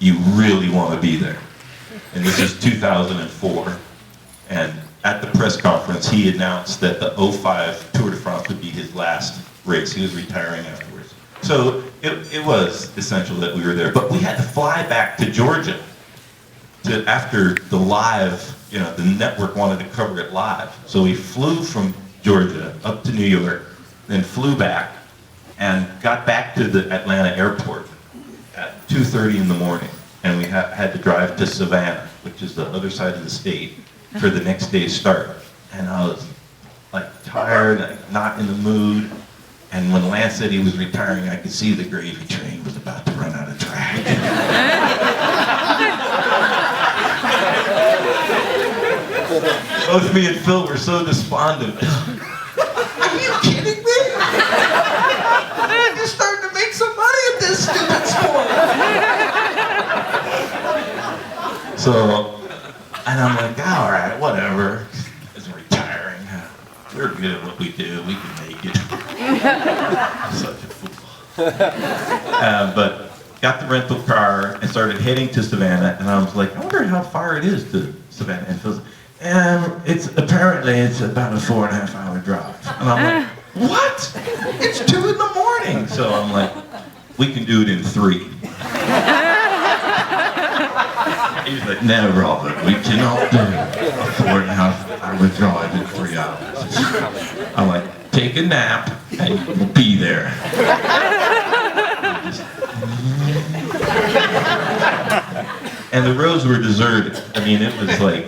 you really want to be there. And this is 2004. And at the press conference, he announced that the '05 Tour de France would be his last race. He was retiring afterwards. So it was essential that we were there. But we had to fly back to Georgia after the live, the network wanted to cover it live. So we flew from Georgia up to New York, then flew back, and got back to the Atlanta airport at 2:30 in the morning. And we had to drive to Savannah, which is the other side of the state, for the next day's start. And I was like tired, not in the mood. And when Lance said he was retiring, I could see the gravy train was about to run out of track. Both me and Phil were so despondent. Are you kidding me? I'm just starting to make some money at this stupid sport. So, and I'm like, all right, whatever. It's retiring. We're good at what we do. We can make it. Such a fool. But got the rental car and started heading to Savannah. And I was like, I wonder how far it is to Savannah. And Phil's like, it's about a 4.5 hour drive. And I'm like, what? It's 2 in the morning. So I'm like, we can do it in 3. He's like, no, Robert, we cannot do a 4.5 hour drive in 3 hours. I'm like, take a nap and you'll be there. And the roads were deserted. I mean, it was like,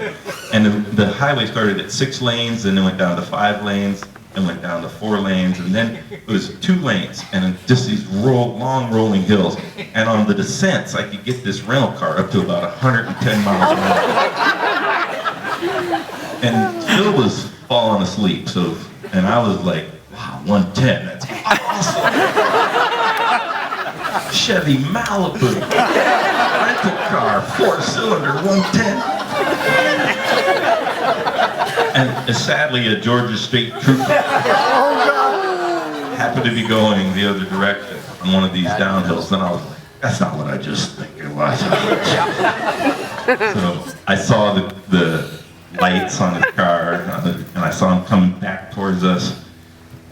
and the highway started at 6 lanes, and then went down to 5 lanes, and went down to 4 lanes, and then it was 2 lanes, and just these long rolling hills. And on the descents, I could get this rental car up to about 110 miles an hour. And Phil was falling asleep, and I was like, wow, 110, that's awesome. Chevy Malibu, rental car, 4-cylinder, 110. And sadly, a Georgia State Trooper happened to be going the other direction on one of these downhills, and I was like, that's not what I just think it was. So I saw the lights on his car, and I saw him coming back towards us,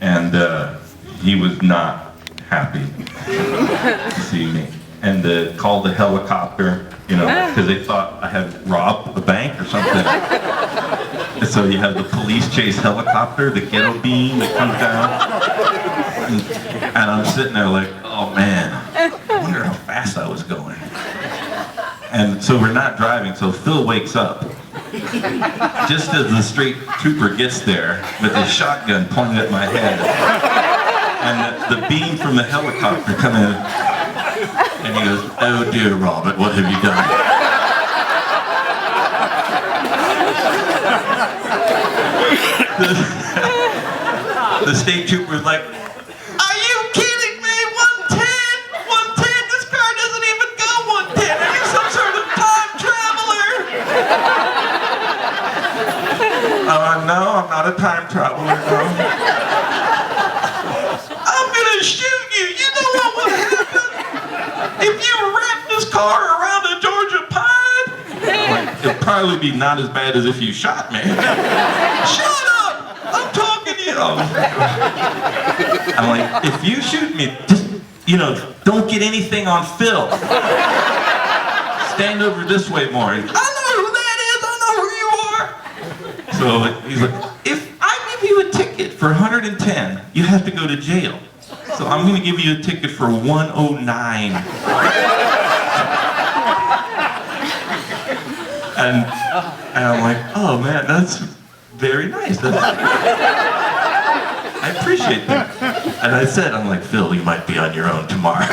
and he was not happy to see me. And called the helicopter, because they thought I had robbed a bank or something. And so you have the police chase helicopter, the ghetto beam that comes down. And I'm sitting there like, oh man, I wonder how fast I was going. And so we're not driving, so Phil wakes up. Just as the state trooper gets there with his shotgun pointed at my head. And the beam from the helicopter coming in. And he goes, oh dear Robert, what have you done? The state trooper was like, are you kidding me? 110? 110? This car doesn't even go 110. Are you some sort of time traveler? No, I'm not a time traveler, no. I'm gonna shoot you. You know what would happen if you wrapped this car around a Georgia pine? Like, it'd probably be not as bad as if you shot me. Shut up! I'm talking to you. I'm like, if you shoot me, just, don't get anything on Phil. Stand over this way more. I know who that is. I know who you are. So he's like, if I give you a ticket for 110, you have to go to jail. So I'm going to give you a ticket for 109. And I'm like, oh man, that's very nice. I appreciate that. And I said, I'm like, Phil, you might be on your own tomorrow.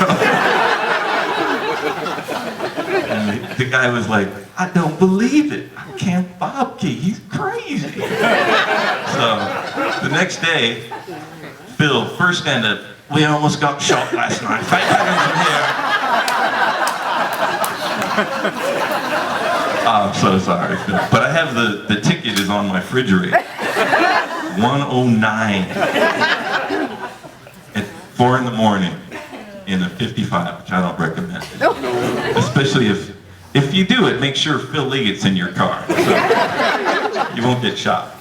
And the guy was like, I don't believe it. I can't Bobkey. He's crazy. So the next day, Phil, first stand-up, we almost got shot last night. 5 seconds from here. I'm so sorry, Phil. But I have the ticket is on my refrigerator. 109 at 4 in the morning in a 55, which I don't recommend. Especially if you do it, make sure Phil Liggett's in your car, so you won't get shot.